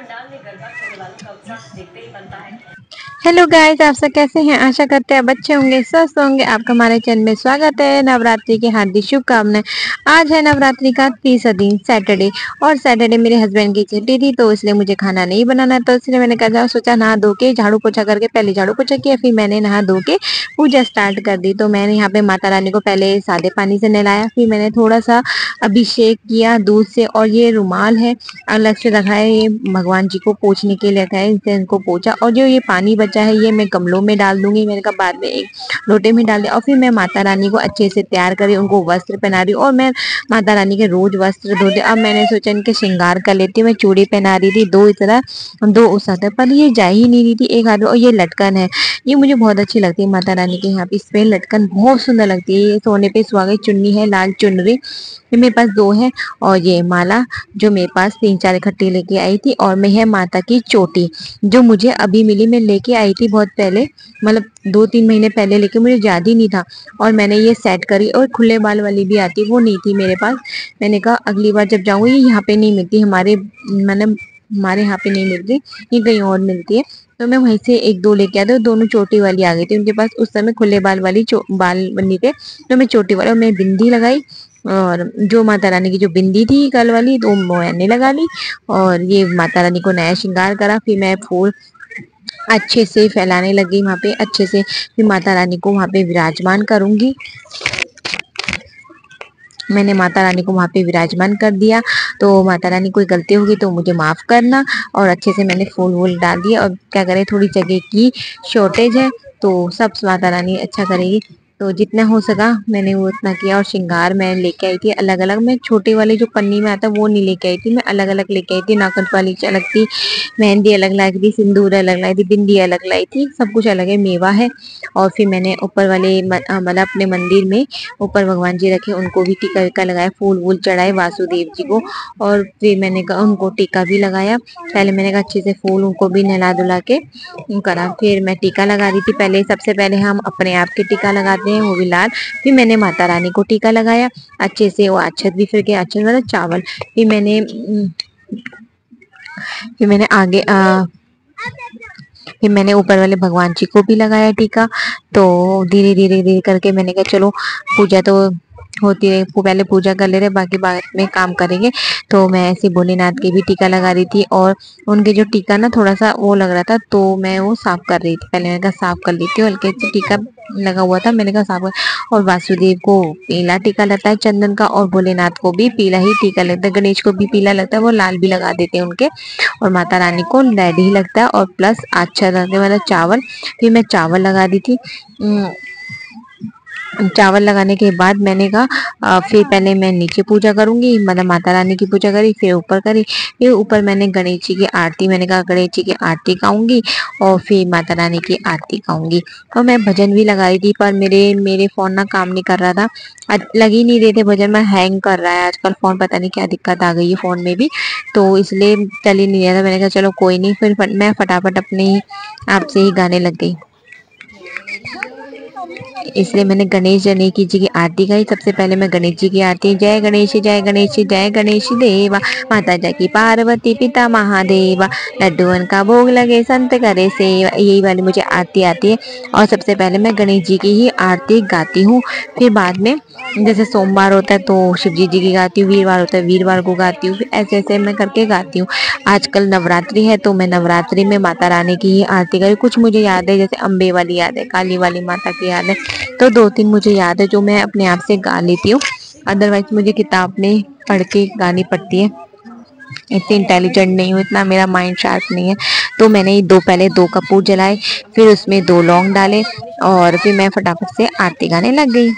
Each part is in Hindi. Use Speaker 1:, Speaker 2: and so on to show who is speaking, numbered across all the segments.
Speaker 1: पंडाल में गरबा खेलने वालों का उत्साह देखते ही बनता है।
Speaker 2: हेलो गाइस, आप सब कैसे हैं? आशा करते हैं बच्चे होंगे, स्वस्थ होंगे। आपका हमारे चैनल में स्वागत है। नवरात्रि की हार्दिक शुभकामनाएं। आज है नवरात्रि का तीसरा दिन, सैटरडे। और सैटरडे मेरे हस्बैंड की छुट्टी थी, तो इसलिए मुझे खाना नहीं बनाना, तो इसलिए मैंने कहा सोचा नहा धो के झाड़ू पोछा करके, पहले झाड़ू पोछा किया, फिर मैंने नहा धो के पूजा स्टार्ट कर दी। तो मैंने यहाँ पे माता रानी को पहले सादे पानी से नहलाया, फिर मैंने थोड़ा सा अभिषेक किया दूध से। और ये रुमाल है अलग से रखा है, ये भगवान जी को पोछने के लिए रखा है, इससे इनको पोछा। और जो ये पानी बचा है ये मैं गमलों में डाल दूंगी, मैंने कहा बाद में एक लोटे में डाल दिया। और फिर मैं माता रानी को अच्छे से तैयार करी, उनको वस्त्र पहना रही हूँ। और मैं माता रानी के रोज वस्त्र धोते। अब मैंने सोचा इनके श्रृंगार कर लेती हूँ। मैं चूड़ी पहना रही थी, दो इतना दो उस तरह, पर ये जा ही नहीं रही थी एक हाथ। और ये लटकन है, ये मुझे बहुत अच्छी लगती है माता रानी के यहाँ पे। इस पे लटकन बहुत सुंदर लगती है। ये सोने पे सुहागी चुन्नी है, लाल चुनरी, ये मेरे पास दो है। और ये माला जो मेरे पास 3-4 इकट्ठी लेके आई थी। और मैं है माता की चोटी, जो मुझे अभी मिली, मैं लेके आई थी बहुत पहले, मतलब 2-3 महीने पहले, लेकिन मुझे याद ही नहीं था। और मैंने ये सेट करी। और खुले बाल वाली भी आती, वो नहीं थी मेरे पास। मैंने कहा अगली बार जब जाऊंगी, ये यहाँ पे नहीं मिलती हमारे, मतलब हमारे यहाँ पे नहीं मिलती, ये कहीं और मिलती है। तो मैं वहीं से एक दो लेके आती हूँ। दोनों चोटी वाली आ गई थी उनके पास। उस समय खुले बाल वाली बाल बनी थे, तो मैं चोटी वाली, और मैं बिंदी लगाई। और जो माता रानी की जो बिंदी थी कल वाली, तो मैंने लगा ली। और ये माता रानी को नया श्रृंगार करा। फिर मैं फूल अच्छे से फैलाने लगी वहां पे अच्छे से। फिर माता रानी को वहां पे विराजमान करूंगी। मैंने माता रानी को वहां पे विराजमान कर दिया। तो माता रानी कोई गलती होगी तो मुझे माफ करना। और अच्छे से मैंने फूल वूल डाल दिया। और क्या करें, थोड़ी जगह की शॉर्टेज है, तो सब माता रानी अच्छा करेगी। तो जितना हो सका मैंने वो उतना किया। और श्रृंगार मैं लेके आई थी अलग अलग। मैं छोटे वाले जो पन्नी में आता वो नहीं लेके आई थी, मैं अलग अलग लेके आई थी। नाखन वाली अलग थी, मेहंदी अलग लाई थी, सिंदूर अलग लाई थी, बिंदी अलग लाई थी, सब कुछ अलग है, मेवा है। और फिर मैंने ऊपर वाले मतलब अपने मंदिर में ऊपर भगवान जी रखे, उनको भी टीका वीका लगाया, फूल वूल चढ़ाए वासुदेव जी को। और फिर मैंने कहा उनको टीका भी लगाया। पहले मैंने कहा अच्छे से फूल उनको भी नहला धुला के करा। फिर मैं टीका लगा रही थी। पहले सबसे पहले हम अपने आप के टीका लगाते हैं, वो भी लाल। फिर मैंने माता रानी को टीका लगाया अच्छे से, वो अच्छत भी, फिर के अच्छत मतलब चावल। फिर मैंने आगे फिर मैंने ऊपर वाले भगवान जी को भी लगाया टीका। तो धीरे धीरे धीरे करके मैंने कहा चलो पूजा तो होती रहे, पहले पूजा कर ले रहे, बाकी बाद में काम करेंगे। तो मैं ऐसे भोलेनाथ के भी टीका लगा रही थी। और उनके जो टीका ना थोड़ा सा वो लग रहा था, तो मैं वो साफ कर रही थी। पहले मैंने कहा साफ कर लेती हूँ, हल्के से टीका लगा हुआ था, मैंने कहा साफ कर। और वासुदेव को पीला टीका लगता है चंदन का, और भोलेनाथ को भी पीला ही टीका लगता है। गणेश को भी पीला लगता है, वो लाल भी लगा देते हैं उनके। और माता रानी को रेड ही लगता है, और प्लस अच्छा लगता है मतलब चावल। फिर मैं चावल लगा दी थी। चावल लगाने के बाद मैंने कहा फिर पहले मैं नीचे पूजा करूंगी, मतलब माता रानी की पूजा करी, फिर ऊपर करी। फिर ऊपर मैंने गणेश जी की आरती, मैंने कहा गणेश जी की आरती गाऊंगी, और फिर माता रानी की आरती गाऊंगी। और मैं भजन भी लगा रही थी, पर मेरे फोन ना काम नहीं कर रहा था, लग ही नहीं रहे थे भजन में, हैंग कर रहा है आजकल फोन, पता नहीं क्या दिक्कत आ गई है फोन में भी, तो इसलिए चल ही नहीं रहा था। मैंने कहा चलो कोई नहीं, फिर मैं फटाफट अपने आप से ही गाने लग गई। इसलिए मैंने गणेश जी की आरती गाई। सबसे पहले मैं गणेश जी की आरती, जय गणेश जय गणेश जय गणेश देवा, माता जय पार्वती पिता महादेवा, लड्डूअन का भोग लगे संत करे सेवा, यही वाली मुझे आरती आती है। और सबसे पहले मैं गणेश जी की ही आरती गाती हूँ। फिर बाद में जैसे सोमवार होता है तो शिव जी की गाती हूँ, वीरवार होता है वीरवार को गाती हूँ, ऐसे ऐसे मैं करके गाती हूँ। आजकल नवरात्रि है, तो मैं नवरात्रि में माता रानी की ही आरती करी। कुछ मुझे याद है, जैसे अम्बे वाली याद है, काली वाली माता की याद है, तो 2-3 मुझे याद है जो मैं अपने आप से गा लेती हूँ। अदरवाइज मुझे किताब में पढ़ के गानी पड़ती है, इतनी इंटेलिजेंट नहीं हूँ, इतना मेरा माइंड शार्प नहीं है। तो मैंने पहले 2 कपूर जलाए, फिर उसमें 2 लौंग डाले, और फिर मैं फटाफट से आरती गाने लग गई।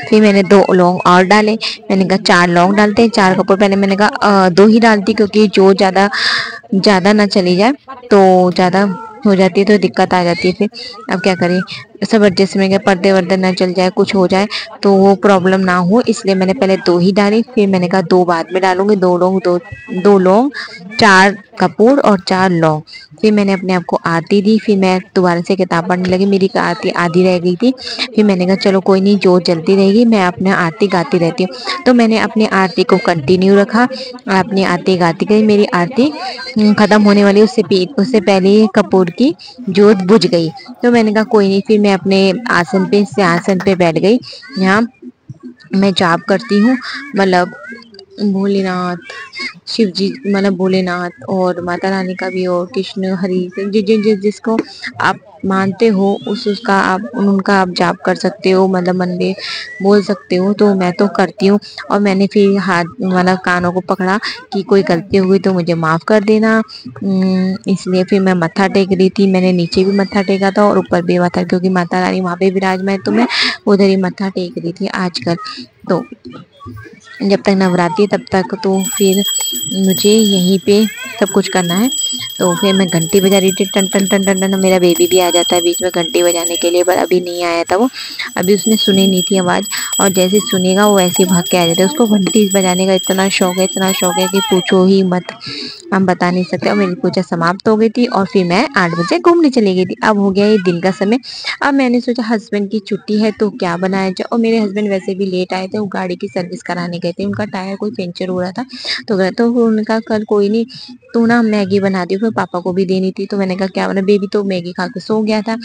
Speaker 2: फिर मैंने 2 लौंग और डाले, मैंने कहा 4 लौंग डालते हैं, 4 कपूर। पहले मैंने कहा 2 ही डालती, क्योंकि जो ज्यादा ना चली जाए, तो ज्यादा हो जाती है तो दिक्कत आ जाती है। फिर अब क्या करें, सब एडजस्ट में क्या, पर्दे वर्दे ना चल जाए, कुछ हो जाए तो वो प्रॉब्लम ना हो, इसलिए मैंने पहले 2 ही डाली। फिर मैंने कहा 2 बाद में डालूंगी, 2 लौंग 4 कपूर और 4 लौंग। फिर मैंने अपने आप को आरती दी। फिर मैं दोबारा से किताब पढ़ने लगी, मेरी आरती आधी रह गई थी। फिर मैंने कहा चलो कोई नहीं, जोत जलती रहेगी, मैं अपने आरती गाती रहती हूँ। तो मैंने अपनी आरती को कंटिन्यू रखा, अपनी आरती गाती गई। मेरी आरती खत्म होने वाली, उससे पहले ही कपूर की जोत बुझ गई। तो मैंने कहा कोई नहीं, फिर मैं अपने आसन पे सिंहासन पे बैठ गई। यहाँ मैं जाप करती हूँ, मतलब भोलेनाथ, शिव जी, मतलब भोलेनाथ और माता रानी का भी, और कृष्ण हरि, जिसको आप मानते हो उसका आप उनका आप जाप कर सकते हो, मतलब मन में बोल सकते हो। तो मैं तो करती हूँ। और मैंने फिर हाथ, मतलब कानों को पकड़ा कि कोई गलती हुई तो मुझे माफ कर देना। इसलिए फिर मैं मत्था टेक रही थी। मैंने नीचे भी मत्था टेका था और ऊपर भी मत्था, क्योंकि माता रानी वहां पे विराजमान है, तो मैं उधर ही मत्था टेक रही थी आजकल। तो जब तक नवरात्रि तब तक तो फिर मुझे यहीं पे सब कुछ करना है। तो फिर मैं घंटी बजा रही थी, टन टन टन टन टन। मेरा बेबी भी आ जाता है बीच में घंटी बजाने के लिए, पर अभी नहीं आया था वो, अभी उसने सुनी नहीं थी आवाज़। और जैसे सुनेगा वो ऐसे भाग के आ जाता है। उसको घंटी बजाने का इतना शौक है, इतना शौक है कि पूछो ही मत, हम बता नहीं सकते। और मेरी पूजा समाप्त हो गई थी और फिर मैं 8 बजे घूमने चली गई थी। अब हो गया ये दिन का समय। अब मैंने सोचा हस्बैंड की छुट्टी है तो क्या बनाया जाए, और मेरे हस्बैंड वैसे भी लेट आए थे, वो गाड़ी की सर्विस कराने गए थे, उनका टायर कोई पंचर हो रहा था। तो गए तो उनका कल कोई नहीं, तो ना मैगी बना दी, फिर पापा को भी देनी थी। तो मैंने कहा क्या बना, बेबी तो मैगी खा के सो गया था।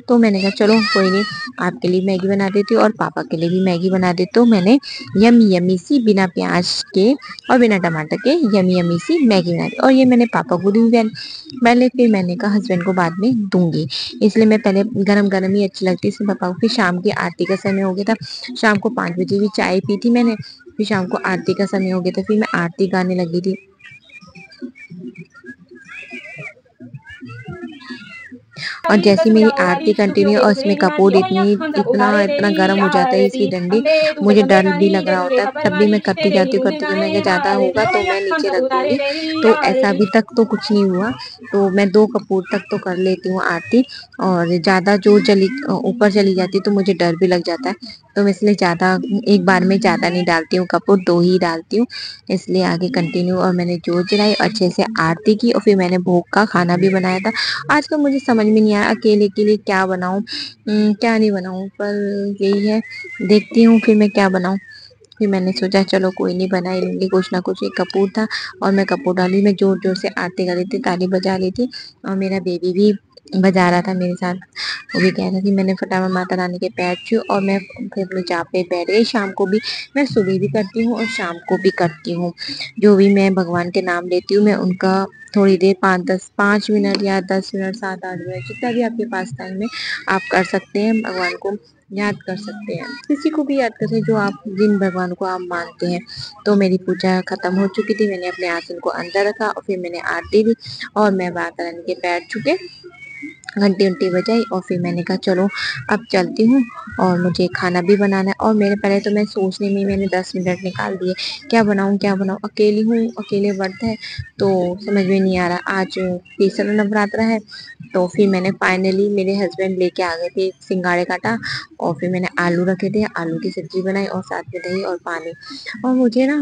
Speaker 2: तो मैंने कहा चलो कोई नहीं, आपके लिए मैगी बना देती हूँ और पापा के लिए भी मैगी बना देती। तो मैंने यमी यमी सी बिना प्याज के और बिना टमाटर के यमी यमी सी मैगी बना दी, और ये मैंने पापा को दी पहले। फिर मैंने कहा हस्बैंड को बाद में दूंगी, इसलिए मैं पहले गरम गरम ही अच्छी लगती है इसलिए पापा को। फिर शाम की आरती का समय हो गया था, शाम को 5 बजे भी चाय पी थी मैंने। फिर शाम को आरती का समय हो गया था, फिर मैं आरती गाने लगी थी। और जैसी मेरी आरती कंटिन्यू, और उसमें कपूर इतना इतना गर्म हो जाता है इसकी डंडी, मुझे डर भी लग रहा होता है, तब भी मैं करती जाती हूँ करती हूँ। मैं ज्यादा होगा तो मैं नीचे रख दूंगी। तो ऐसा अभी तक तो कुछ नहीं हुआ, तो मैं 2 कपूर तक तो कर लेती हूँ आरती। और ज्यादा जो चली ऊपर चली जाती है तो मुझे डर भी लग जाता है, तो मैं इसलिए ज्यादा एक बार में ज्यादा नहीं डालती हूँ कपूर, 2 ही डालती हूँ। इसलिए आगे कंटिन्यू, और मैंने जोत जलाई, अच्छे से आरती की, और फिर मैंने भोग का खाना भी बनाया था। आजकल मुझे समझ में नहीं आया अकेले के लिए क्या बनाऊं, क्या नहीं बनाऊं, पर यही है, देखती हूँ फिर मैं क्या बनाऊं। फिर मैंने सोचा चलो कोई नहीं, बना ही लूंगी कुछ ना कुछ। एक कपूर था और मैं कपूर डाली, मैं जोर जोर से आरती कर रही थी, ताली बजा रही थी, और मेरा बेबी भी बजा रहा था मेरे साथ। वो भी कह रहा था मैंने फटाफट माता रानी के पैर छू, और मैं फिर अपने जहाँ पे बैठ गई। शाम को भी मैं सुबह भी करती हूँ और शाम को भी करती हूँ, जो भी मैं भगवान के नाम लेती हूँ मैं उनका थोड़ी देर 5 मिनट या 10 मिनट 7-8 मिनट जितना भी आपके पास टाइम है आप कर सकते हैं, भगवान को याद कर सकते हैं, किसी को भी याद कर सकते हैं जो आप, जिन भगवान को आप मानते हैं। तो मेरी पूजा खत्म हो चुकी थी, मैंने अपने आसन को अंदर रखा और फिर मैंने आरती दी, और मैं माता रानी के पैर छुके घंटी उंटी बजाई, और फिर मैंने कहा चलो अब चलती हूँ, और मुझे खाना भी बनाना है। और मेरे पहले तो मैं सोचने में मैंने 10 मिनट निकाल दिए, क्या बनाऊँ क्या बनाऊँ, अकेली हूँ, अकेले व्रत है, तो समझ में नहीं आ रहा। आज तीसरा नवरात्रा है, तो फिर मैंने फाइनली, मेरे हस्बैंड लेके आ गए थे सिंगाड़े काटा, और फिर मैंने आलू रखे थे, आलू की सब्जी बनाई और साथ में दही और पानी। और मुझे ना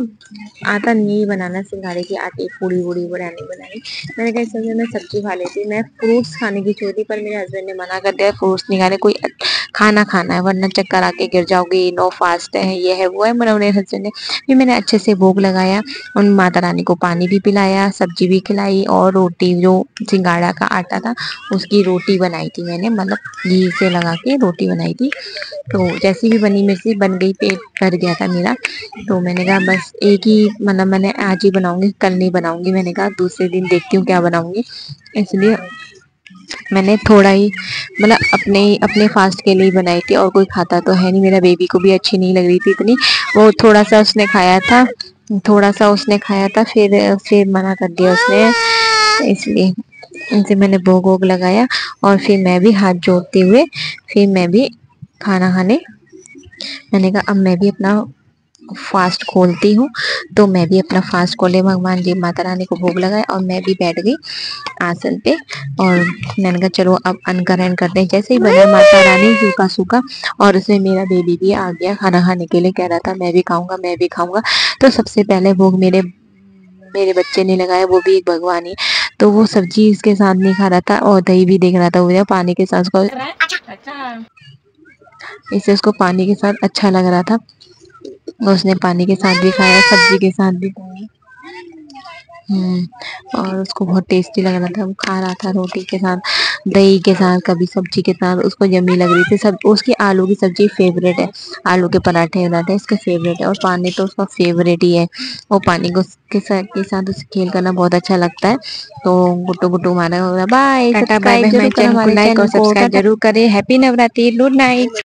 Speaker 2: आता नहीं बनाना सिंगाड़े की आटे पूड़ी वूड़ी बनानी बनानी, मैंने कहा इससे मैं सब्जी खा लेती। मैं फ्रूट्स खाने की सोची, पर मेरे हस्बैंड ने मना कर दिया, फ्रूट्स नहीं खाने, कोई खाना खाना है वरना चक्कर आके गिर जाओगी, नो फास्ट है, ये है वो है, मेरे हस्बैंड ने। फिर मैंने अच्छे से भोग लगाया, उन माता रानी को पानी भी पिलाया, सब्जी भी खिलाई, और रोटी, जो सिंगाड़ा का आटा था उसकी रोटी बनाई थी मैंने, मतलब घी से लगा के रोटी बनाई थी। तो जैसी भी बनी मेरे से बन गई, पेट भर गया था मेरा। तो मैंने कहा बस एक ही, मतलब मैंने आज ही बनाऊंगी, कल नहीं बनाऊंगी, मैंने कहा दूसरे दिन देखती हूँ क्या बनाऊंगी। इसलिए मैंने थोड़ा ही, मतलब अपने अपने फास्ट के लिए बनाई थी, और कोई खाता तो है नहीं, मेरा बेबी को भी अच्छी नहीं लग रही थी इतनी, वो थोड़ा सा उसने खाया था, थोड़ा सा उसने खाया था, फिर मना कर दिया उसने। इसलिए उनसे मैंने भोग वोग लगाया, और फिर मैं भी हाथ जोड़ते हुए फिर मैं भी खाना खाने, मैंने कहा अब मैं भी अपना फास्ट खोलती हूँ। तो मैं भी अपना फास्ट खोले, भगवान जी माता रानी को भोग लगाए, और मैं भी बैठ गई आसन पे, और मैंने कहा चलो अब अनकरण करते हैं। जैसे ही बना माता रानी सूखा सूखा, और उसमें मेरा बेबी भी आ गया खाना खाने के लिए, कह रहा था मैं भी खाऊंगा मैं भी खाऊंगा। तो सबसे पहले भोग मेरे मेरे बच्चे ने लगाया, वो भी एक भगवान ही, तो वो सब्जी इसके साथ नहीं खा रहा था और दही भी देख रहा था, वो पानी के साथ उसको,
Speaker 1: अच्छा।
Speaker 2: इससे उसको पानी के साथ अच्छा लग रहा था। उसने पानी के साथ भी खाया, सब्जी के साथ भी खाया। और उसको बहुत टेस्टी लग रहा था, वो खा रहा था रोटी के साथ, दही के साथ, कभी सब्जी के साथ, उसको यम्मी लग रही थी। सब उसकी आलू की सब्जी फेवरेट है, आलू के पराठे वराठे इसके फेवरेट है, और पानी तो उसका फेवरेट ही है। वो पानी को के साथ उसे खेल करना बहुत अच्छा लगता है। तो गुट्टू गुट्टू मारा होगा। बाय, सब्सक्राइब जरूर करें हमारे चैनल को। टाटा।
Speaker 3: जरूर करें। Happy Navratri, good night.